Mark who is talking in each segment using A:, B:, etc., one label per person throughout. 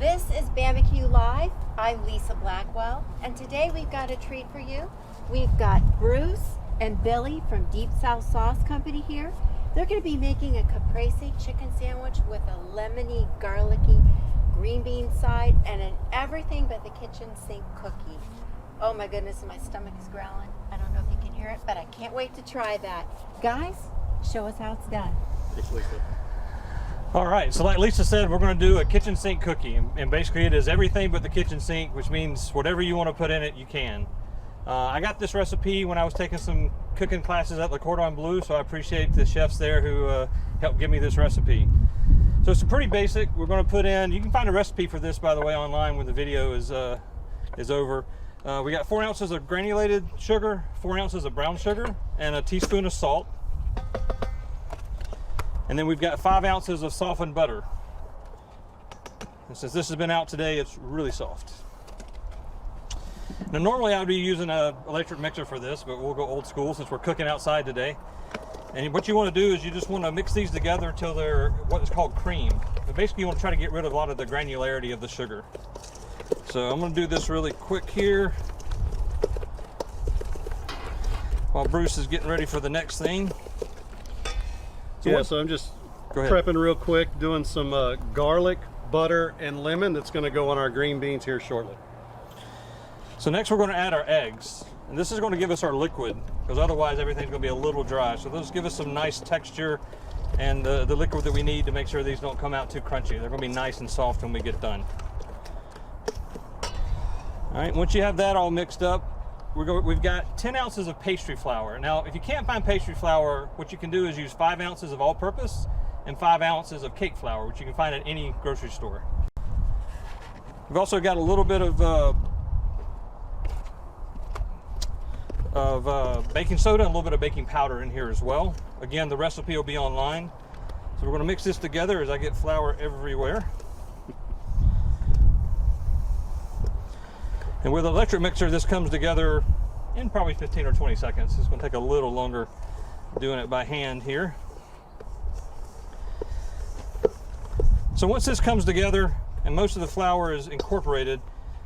A: This is BBQ Live. I'm Lisa Blackwell, and today we've got a treat for you. We've got Bruce and Billy from Deep South Sauce Company here. They're going to be making a caprese chicken sandwich with a lemony, garlicky green bean side and an everything but the kitchen sink cookie. Oh my goodness, my stomach is growling. I don't know if you can hear it, but I can't wait to try that. Guys, show us how it's done.
B: Thanks, Lisa.
C: All right, so like Lisa said, we're going to do a kitchen sink cookie, and basically it is everything but the kitchen sink, which means whatever you want to put in it, you can. I got this recipe when I was taking some cooking classes at Le Cordon Bleu, so I appreciate the chefs there who helped give me this recipe. So it's pretty basic. We're going to put in, you can find a recipe for this, by the way, online when the video is over. We got 4 ounces of granulated sugar, 4 ounces of brown sugar, and a teaspoon of salt. And then we've got 5 ounces of softened butter. And since this has been out today, it's really soft. Now normally I would be using an electric mixer for this, but we'll go old school since we're cooking outside today. And what you want to do is you just want to mix these together until they're what is called cream. But basically you want to try to get rid of a lot of the granularity of the sugar. So I'm going to do this really quick here while Bruce is getting ready for the next thing.
B: So I'm just prepping real quick, doing some garlic, butter, and lemon that's going to go on our green beans here shortly.
C: So next we're going to add our eggs. And this is going to give us our liquid, because otherwise everything's going to be a little dry. So those give us some nice texture and the liquid that we need to make sure these don't come out too crunchy. They're going to be nice and soft when we get done. All right, once you have that all mixed up, we've got 10 ounces of pastry flour. Now, if you can't find pastry flour, what you can do is use 5 ounces of all-purpose and 5 ounces of cake flour, which you can find at any grocery store. We've also got a little bit of baking soda and a little bit of baking powder in here as well. Again, the recipe will be online. So we're going to mix this together as I get flour everywhere. And with an electric mixer, this comes together in probably 15 or 20 seconds. It's going to take a little longer doing it by hand here. So once this comes together and most of the flour is incorporated,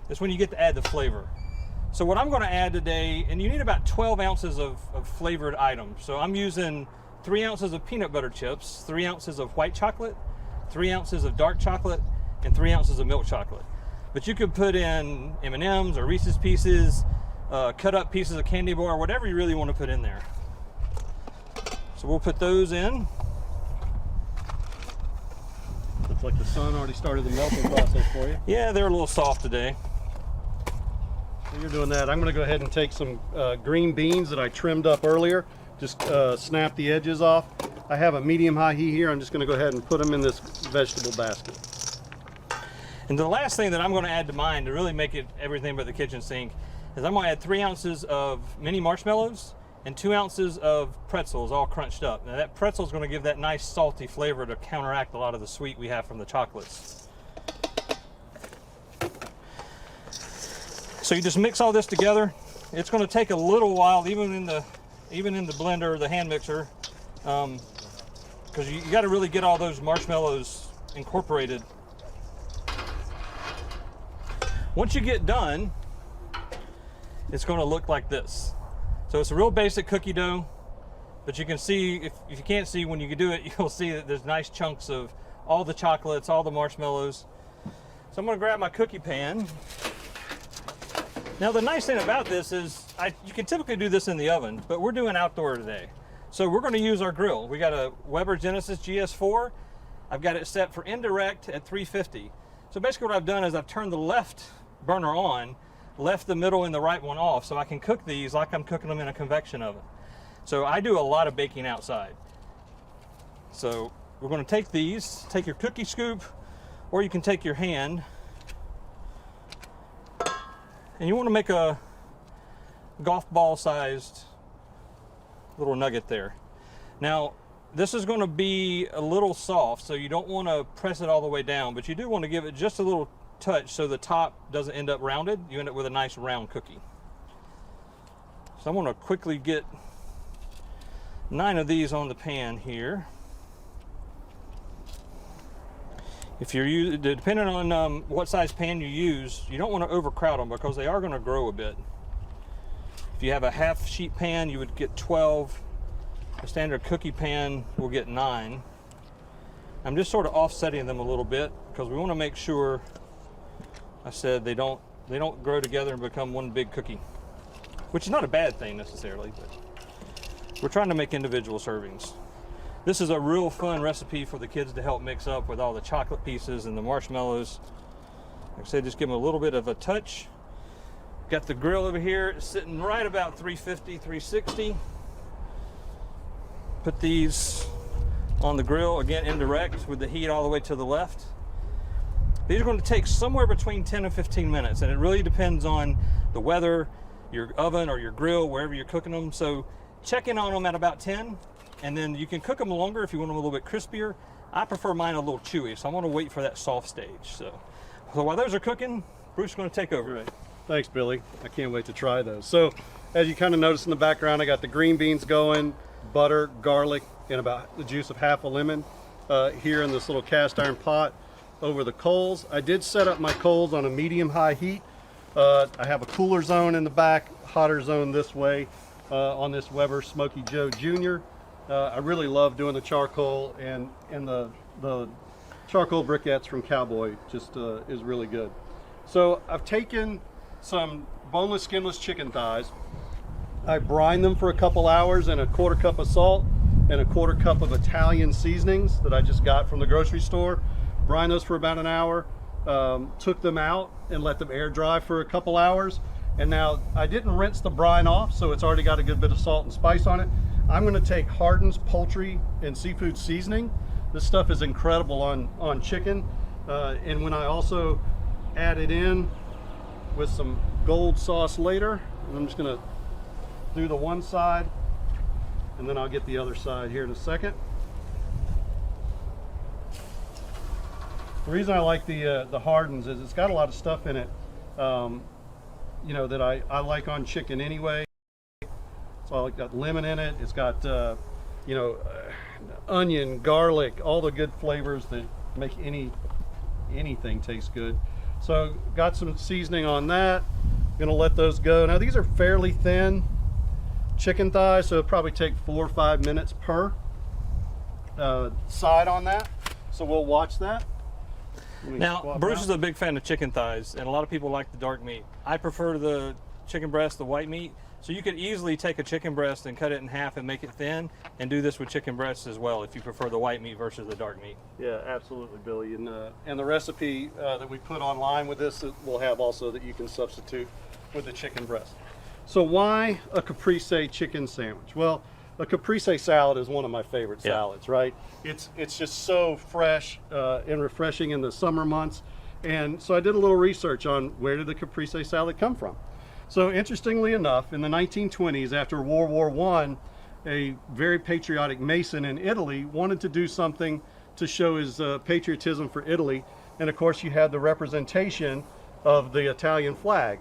C: that's when you get to add the flavor. So what I'm going to add today, and you need about 12 ounces of flavored items. So I'm using 3 ounces of peanut butter chips, 3 ounces of white chocolate, 3 ounces of dark chocolate, and 3 ounces of milk chocolate. But you could put in M&Ms or Reese's Pieces, cut up pieces of candy bar, whatever you really want to put in there. So we'll put those in.
B: Looks like the sun already started the melting process for you.
C: Yeah, they're a little soft today.
B: While you're doing that, I'm going to go ahead and take some green beans that I trimmed up earlier. Just snap the edges off. I have a medium-high heat here. I'm just going to go ahead and put them in this vegetable basket.
C: And the last thing that I'm going to add to mine to really make it everything but the kitchen sink is I'm going to add 3 ounces of mini marshmallows and 2 ounces of pretzels all crunched up. Now that pretzel is going to give that nice salty flavor to counteract a lot of the sweet we have from the chocolates. So you just mix all this together. It's going to take a little while, even in the blender or the hand mixer, because you got to really get all those marshmallows incorporated. Once you get done, it's going to look like this. So it's a real basic cookie dough, but you can see, if you can't see when you do it, you'll see that there's nice chunks of all the chocolates, all the marshmallows. So I'm going to grab my cookie pan. Now the nice thing about this is you can typically do this in the oven, but we're doing outdoor today. So we're going to use our grill. We got a Weber Genesis GS4. I've got it set for indirect at 350. So basically what I've done is I've turned the left burner on, left the middle and the right one off, so I can cook these like I'm cooking them in a convection oven. So I do a lot of baking outside. So we're going to take these, take your cookie scoop, or you can take your hand, and you want to make a golf ball sized little nugget there. Now this is going to be a little soft, so you don't want to press it all the way down, but you do want to give it just a little touch so the top doesn't end up rounded. You end up with a nice round cookie. So I'm going to quickly get 9 of these on the pan here. If you're depending on what size pan you use, you don't want to overcrowd them because they are going to grow a bit. If you have a half sheet pan, you would get 12. A standard cookie pan will get 9. I'm just sort of offsetting them a little bit because we want to make sure, I said, they don't grow together and become one big cookie, which is not a bad thing necessarily, but we're trying to make individual servings. This is a real fun recipe for the kids to help mix up with all the chocolate pieces and the marshmallows. Like I said, just give them a little bit of a touch. Got the grill over here sitting right about 350, 360. Put these on the grill, again indirect with the heat all the way to the left. These are going to take somewhere between 10 and 15 minutes, and it really depends on the weather, your oven or your grill, wherever you're cooking them. So check in on them at about 10, and then you can cook them longer if you want them a little bit crispier. I prefer mine a little chewy, so I want to wait for that soft stage. So while those are cooking, Bruce is going to take over.
B: Right. Thanks, Billy. I can't wait to try those. So as you kind of notice in the background, I got the green beans going, butter, garlic, and about the juice of half a lemon here in this little cast iron pot over the coals. I did set up my coals on a medium-high heat. I have a cooler zone in the back, hotter zone this way on this Weber Smoky Joe Jr. I really love doing the charcoal, and the charcoal briquettes from Cowboy just is really good. So I've taken some boneless, skinless chicken thighs. I brine them for a couple hours in a 1/4 cup of salt and a 1/4 cup of Italian seasonings that I just got from the grocery store. Brine those for about an hour, took them out and let them air dry for a couple hours. And now I didn't rinse the brine off, so it's already got a good bit of salt and spice on it. I'm gonna take Hardin's poultry and seafood seasoning. This stuff is incredible on chicken. And when I also add it in with some gold sauce later, and I'm just gonna do the one side and then I'll get the other side here in a second. The reason I like the Hardin's is it's got a lot of stuff in it, you know, that I like on chicken anyway. So it's got lemon in it. It's got, you know, onion, garlic, all the good flavors that make anything taste good. So got some seasoning on that. Gonna let those go. Now these are fairly thin chicken thighs, so it'll probably take 4 or 5 minutes per side on that. So we'll watch that.
C: Now, Bruce is a big fan of chicken thighs, and a lot of people like the dark meat. I prefer the chicken breast, the white meat. So you could easily take a chicken breast and cut it in half and make it thin, and do this with chicken breasts as well if you prefer the white meat versus the dark meat.
B: Yeah, absolutely, Billy. And the recipe that we put online with this will have also that you can substitute with the chicken breast. So why a caprese chicken sandwich? Well, a caprese salad is one of my favorite salads, right? It's just so fresh and refreshing in the summer months. And so I did a little research on where did the caprese salad come from. So interestingly enough, in the 1920s, after World War I, a very patriotic Mason in Italy wanted to do something to show his patriotism for Italy. And of course you had the representation of the Italian flag.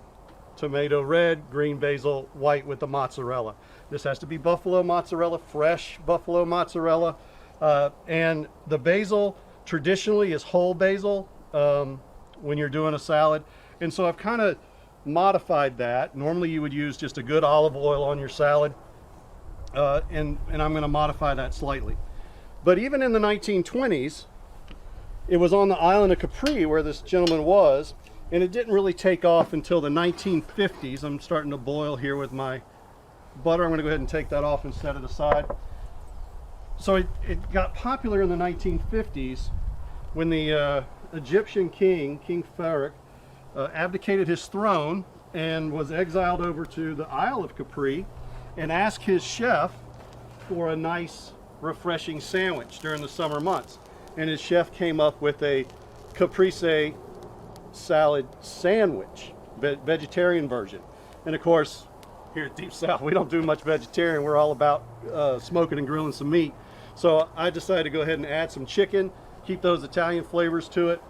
B: Tomato red, green basil, white with the mozzarella. This has to be buffalo mozzarella, fresh buffalo mozzarella. And the basil traditionally is whole basil when you're doing a salad. And so I've kind of modified that. Normally you would use just a good olive oil on your salad. And I'm going to modify that slightly. But even in the 1920s, it was on the island of Capri where this gentleman was, and it didn't really take off until the 1950s. I'm starting to boil here with my butter. I'm going to go ahead and take that off and set it aside. So it got popular in the 1950s when the Egyptian king, King Farouk, abdicated his throne and was exiled over to the Isle of Capri and asked his chef for a nice, refreshing sandwich during the summer months. And his chef came up with a caprese salad sandwich, vegetarian version. And of course, here at Deep South, we don't do much vegetarian. We're all about smoking and grilling some meat. So I decided to go ahead and add some chicken, keep those Italian flavors to it,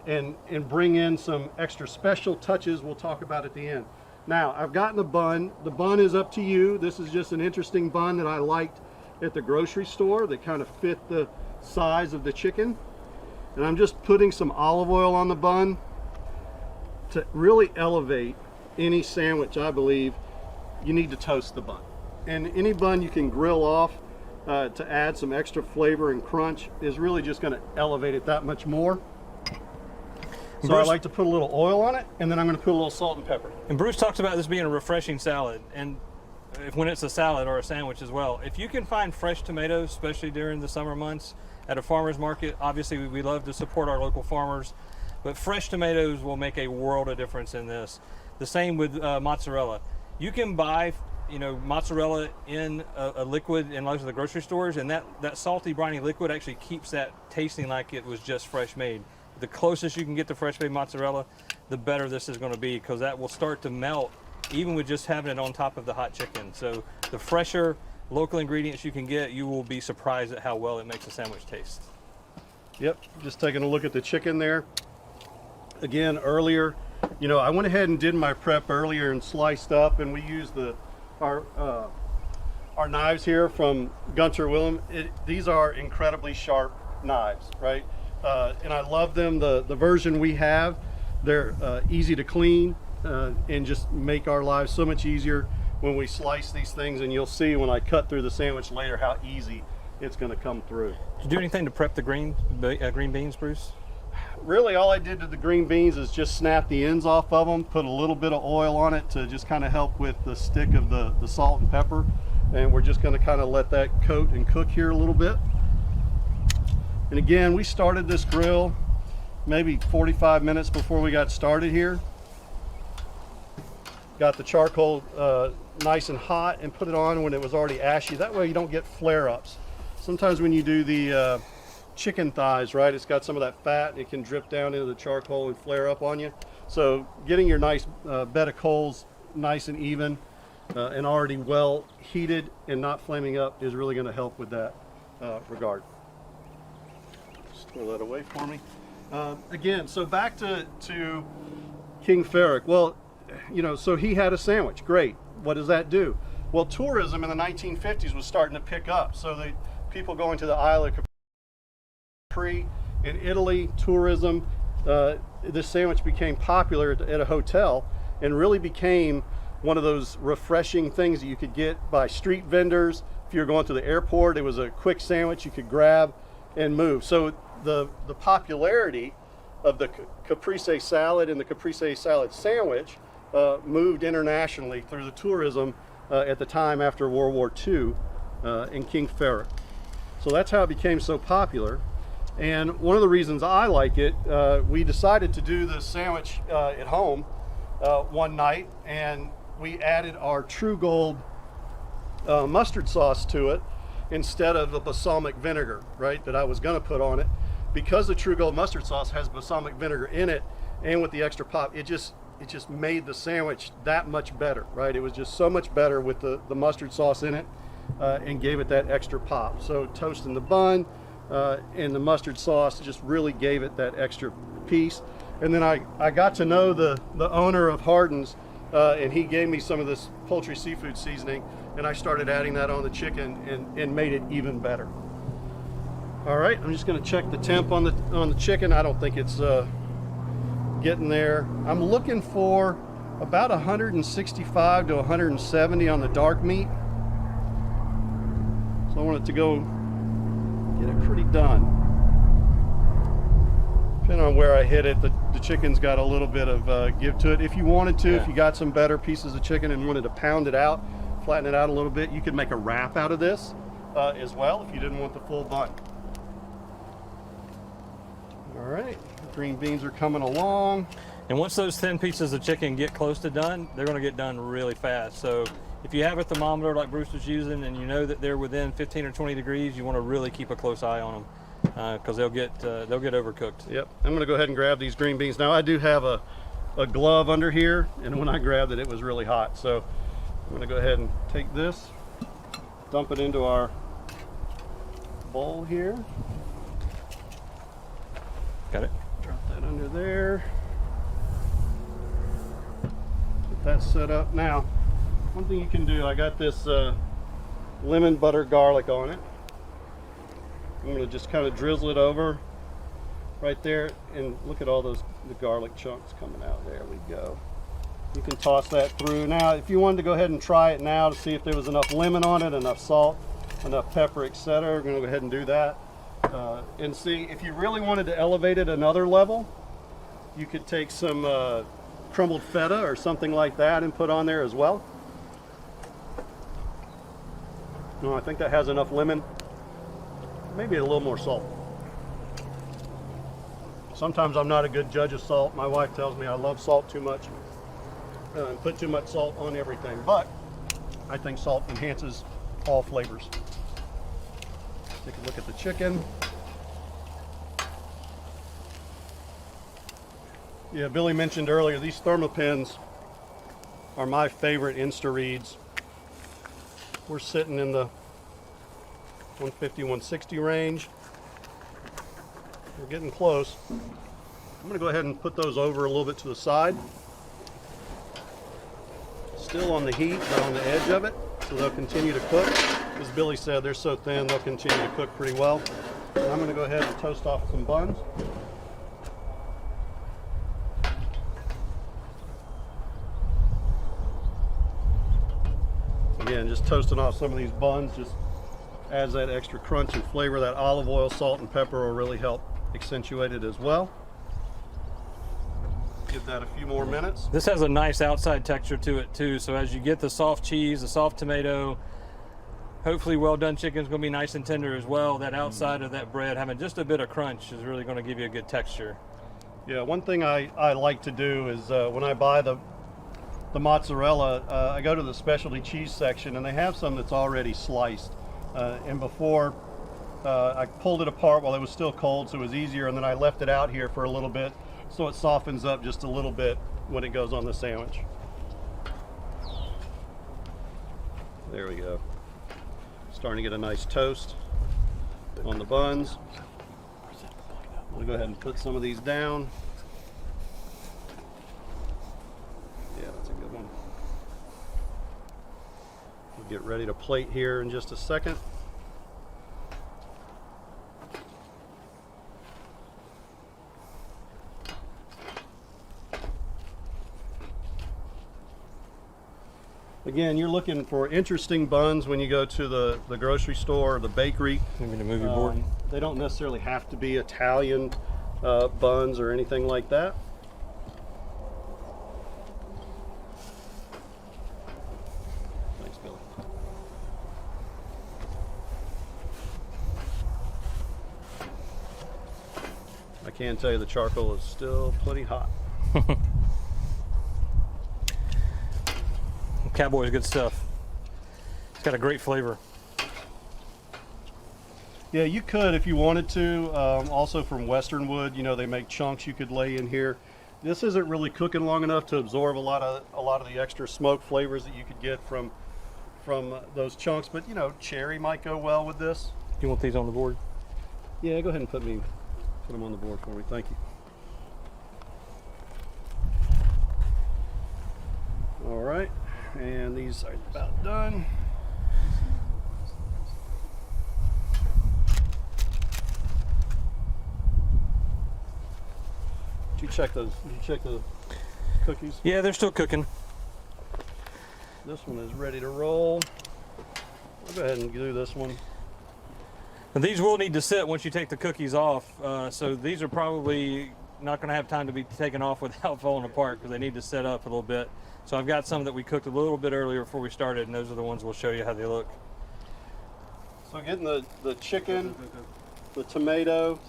B: and bring in some extra special touches we'll talk about at the end. Now, I've gotten the bun. The bun is up to you. This is just an interesting bun that I liked at the grocery store that kind of fit the size of the chicken. And I'm just putting some olive oil on the bun to really elevate any sandwich. I believe you need to toast the bun. And any bun you can grill off to add some extra flavor and crunch is really just going to elevate it that much more. So I like to put a little oil on it, and then I'm going to put a little salt and pepper.
C: And Bruce talks about this being a refreshing salad, and when it's a salad or a sandwich as well. If you can find fresh tomatoes, especially during the summer months at a farmer's market, obviously we love to support our local farmers, but fresh tomatoes will make a world of difference in this. The same with mozzarella. You can buy, you know, mozzarella in a liquid in most of the grocery stores, and that salty, briny liquid actually keeps that tasting like it was just fresh made. The closest you can get to fresh made mozzarella, the better this is going to be, because that will start to melt even with just having it on top of the hot chicken. So the fresher local ingredients you can get, you will be surprised at how well it makes a sandwich taste.
B: Yep, just taking a look at the chicken there. Again, earlier, you know, I went ahead and did my prep earlier and sliced up, and we used our knives here from Gunter Willem. These are incredibly sharp knives, right? And I love them. The version we have, they're easy to clean and just make our lives so much easier when we slice these things. And you'll see when I cut through the sandwich later how easy it's going to come through.
C: Did you do anything to prep the green beans, Bruce?
B: Really, all I did to the green beans is just snap the ends off of them, put a little bit of oil on it to just kind of help with the stick of the salt and pepper. And we're just going to kind of let that coat and cook here a little bit. And again, we started this grill maybe 45 minutes before we got started here. Got the charcoal nice and hot and put it on when it was already ashy. That way you don't get flare-ups. Sometimes when you do the chicken thighs, right, it's got some of that fat and it can drip down into the charcoal and flare up on you. So getting your nice bed of coals nice and even and already well heated and not flaming up is really going to help with that regard. Just throw that away for me. Again, so back to King Ferric. Well, you know, so he had a sandwich. Great. What does that do? Well, tourism in the 1950s was starting to pick up. So the people going to the Isle of Capri in Italy, tourism, this sandwich became popular at a hotel and really became one of those refreshing things that you could get by street vendors. If you're going to the airport, it was a quick sandwich you could grab and move. So the popularity of the caprese salad and the caprese salad sandwich moved internationally through the tourism at the time after World War II in King Ferric. So that's how it became so popular. And one of the reasons I like it, we decided to do the sandwich at home one night, and we added our True Gold mustard sauce to it instead of the balsamic vinegar, right, that I was going to put on it. Because the True Gold mustard sauce has balsamic vinegar in it, and with the extra pop, it just made the sandwich that much better, right? It was just so much better with the mustard sauce in it and gave it that extra pop. So toasting the bun and the mustard sauce just really gave it that extra piece. And then I got to know the owner of Hardin's, and he gave me some of this poultry seafood seasoning, and I started adding that on the chicken and made it even better. All right, I'm just going to check the temp on the chicken. I don't think it's getting there. I'm looking for about 165 to 170 on the dark meat. So I want it to go get it pretty done. Depending on where I hit it, the chicken's got a little bit of give to it. If you wanted to, if you got some better pieces of chicken and wanted to pound it out, flatten it out a little bit, you could make a wrap out of this as well if you didn't want the full bun. All right, green beans are coming along.
C: And once those thin pieces of chicken get close to done, they're going to get done really fast. So if you have a thermometer like Bruce was using and you know that they're within 15 or 20 degrees, you want to really keep a close eye on them because they'll get overcooked.
B: Yep, I'm going to go ahead and grab these green beans. Now I do have a glove under here, and when I grabbed it, it was really hot. So I'm going to go ahead and take this, dump it into our bowl here.
C: Got it.
B: Drop that under there. Get that set up. Now, one thing you can do, I got this lemon butter garlic on it. I'm going to just kind of drizzle it over right there, and look at all the garlic chunks coming out. There we go. You can toss that through. Now, if you wanted to go ahead and try it now to see if there was enough lemon on it, enough salt, enough pepper, etc., we're going to go ahead and do that. And see, if you really wanted to elevate it another level, you could take some crumbled feta or something like that and put on there as well. No, I think that has enough lemon. Maybe a little more salt. Sometimes I'm not a good judge of salt. My wife tells me I love salt too much and put too much salt on everything, but I think salt enhances all flavors. Take a look at the chicken. Yeah, Billy mentioned earlier, these Thermopens are my favorite Insta-Reads. We're sitting in the 150, 160 range. We're getting close. I'm going to go ahead and put those over a little bit to the side. Still on the heat, but on the edge of it, so they'll continue to cook. As Billy said, they're so thin, they'll continue to cook pretty well. And I'm going to go ahead and toast off some buns. Again, just toasting off some of these buns just adds that extra crunch and flavor. That olive oil, salt, and pepper will really help accentuate it as well. Give that a few more minutes.
C: This has a nice outside texture to it too, so as you get the soft cheese, the soft tomato, hopefully well done chicken is going to be nice and tender as well. That outside of that bread having just a bit of crunch is really going to give you a good texture.
B: Yeah, one thing I like to do is when I buy the mozzarella, I go to the specialty cheese section and they have some that's already sliced. And before I pulled it apart while it was still cold, so it was easier, and then I left it out here for a little bit so it softens up just a little bit when it goes on the sandwich. There we go. Starting to get a nice toast on the buns. I'm going to go ahead and put some of these down. Yeah, that's a good one. We'll get ready to plate here in just a second. Again, you're looking for interesting buns when you go to the grocery store or the bakery.
C: Maybe the movie board.
B: They don't necessarily have to be Italian buns or anything like that. Thanks, Billy. I can tell you the charcoal is still plenty hot.
C: Cowboy's good stuff. It's got a great flavor.
B: Yeah, you could if you wanted to. Also from Western Wood, you know, they make chunks you could lay in here. This isn't really cooking long enough to absorb a lot of the extra smoke flavors that you could get from those chunks. But you know, cherry might go well with this.
C: You want these on the board?
B: Yeah, go ahead and put them on the board for me. Thank you. All right, and these are about done. Did you check those? Did you check the cookies?
C: Yeah, they're still cooking.
B: This one is ready to roll. I'll go ahead and do this one.
C: And these will need to sit once you take the cookies off. So these are probably not going to have time to be taken off without falling apart because they need to set up a little bit. So I've got some that we cooked a little bit earlier before we started, and those are the ones we'll show you how they look.
B: So getting the chicken, the tomato,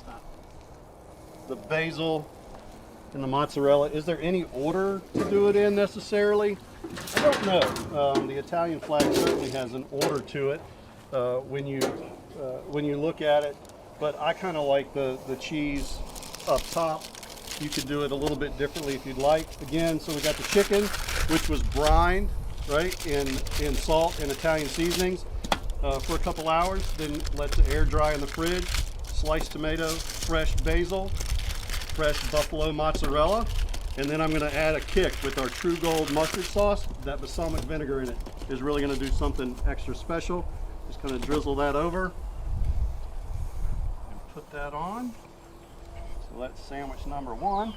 B: the basil, and the mozzarella. Is there any order to do it in necessarily? I don't know. The Italian flag certainly has an order to it when you look at it, but I kind of like the cheese up top. You could do it a little bit differently if you'd like. Again, so we got the chicken, which was brined, right, in salt and Italian seasonings for a couple hours, then let it air dry in the fridge. Sliced tomato, fresh basil, fresh buffalo mozzarella, and then I'm going to add a kick with our True Gold mustard sauce. That balsamic vinegar in it is really going to do something extra special. Just kind of drizzle that over and put that on. So So that's sandwich number 1.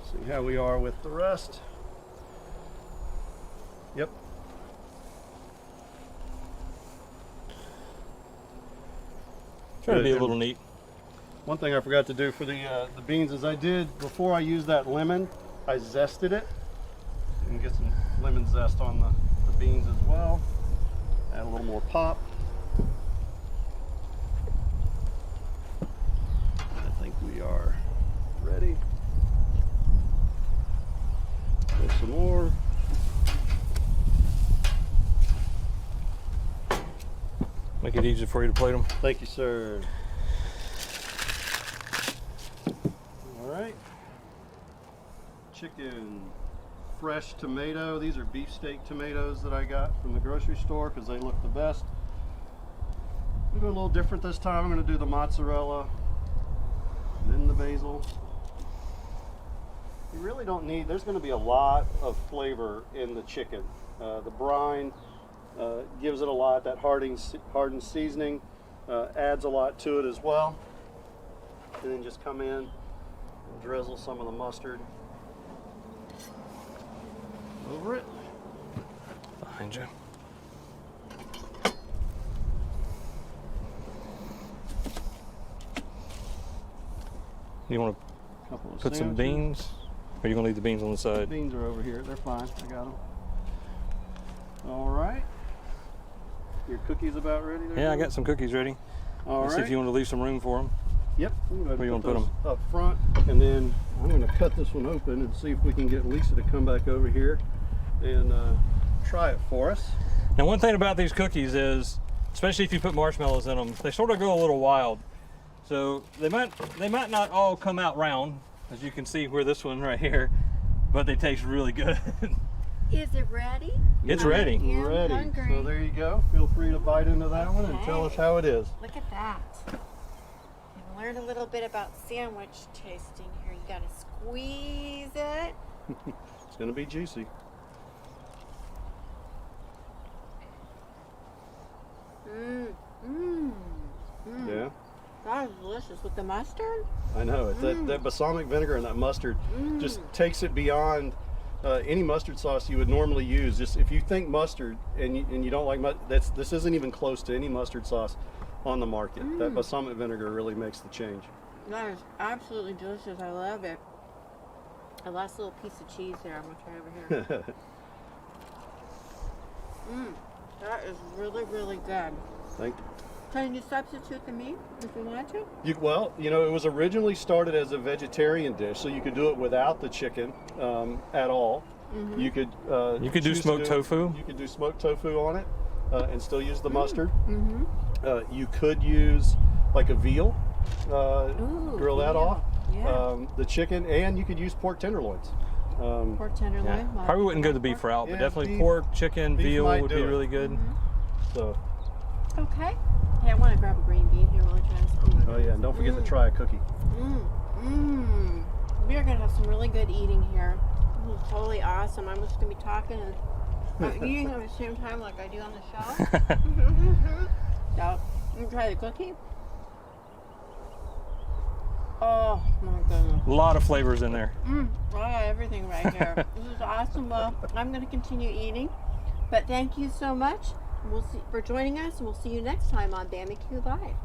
B: See how we are with the rest. Yep.
C: Try to
B: Good.
C: be a little neat.
B: One thing I forgot to do for the beans is I did, before I used that lemon, I zested it. You can get some lemon zest on the beans as well. Add a little more pop. I think we are ready. There's some more.
C: Make it easier for you to plate them.
B: Thank you, sir. All right. Chicken, fresh tomato. These are beefsteak tomatoes that I got from the grocery store because they look the best. I'm going a little different this time. I'm going to do the mozzarella, then the basil. You really don't need, there's going to be a lot of flavor in the chicken. The brine gives it a lot. That hardened seasoning adds a lot to it as well. And then just come in and drizzle some of the mustard over it.
C: Behind you. You want to
B: Couple of
C: put some
B: sandwiches.
C: beans? Or are you going to leave the beans on the side?
B: Beans are over here. They're fine. I got them. All right. Your cookies about ready there?
C: Yeah, I
B: Billy?
C: got some cookies ready.
B: All
C: Let's
B: right.
C: see if you want to leave some room for them.
B: Yep.
C: Where you wanna put
B: those up front, and then I'm going to cut this one open and see if we can get Lisa to come back over here and try it for us.
C: Now, one thing about these cookies is, especially if you put marshmallows in them, they sort of go a little wild. So they might not all come out round, as you can see where this one right here, but they taste really good.
A: Is it ready?
C: It's ready.
A: I'm
B: Ready.
A: hungry.
B: So there you go. Feel free to bite into that one and tell us how it is.
A: Look at that. And learn a little bit about sandwich tasting here. You gotta squeeze it.
B: It's going to be juicy. Yeah.
A: That is delicious with the mustard.
B: I know. It's that balsamic vinegar and that mustard just takes it beyond any mustard sauce you would normally use. Just if you think mustard and you don't like mustard, this isn't even close to any mustard sauce on the market. That balsamic vinegar really makes the change.
A: That is absolutely delicious. I love it. A last little piece of cheese here. I'm gonna try over here. That is really, really good.
B: Thank you.
A: Can you substitute the meat if you want to?
B: Well, you know, it was originally started as a vegetarian dish, so you could do it without the chicken at all. You could
C: You could do
B: choose to
C: smoked tofu.
B: You could do smoked tofu on it and still use the mustard. You could use like a veal, grill that off.
A: Yeah.
B: The chicken, and you could use pork tenderloins.
A: Pork tenderloin.
C: Yeah. Probably wouldn't go the beef route, but
B: Yeah,
C: definitely
B: beef-
C: pork, chicken,
B: beef
C: veal
B: might
C: would
B: do
C: be
B: it.
C: really good.
B: So,
A: Okay. Hey, I want to grab a green bean here while I try this.
B: oh yeah, and don't forget to try a cookie.
A: We are going to have some really good eating here. This is totally awesome. I'm just going to be talking and eating at the same time like I do on the show. So, I'm going to try the cookie. Oh my goodness.
C: A lot of flavors in there.
A: I got everything right here. This is awesome. Well, I'm going to continue eating. But thank you so much for joining us, and we'll see you next time on BBQ Live.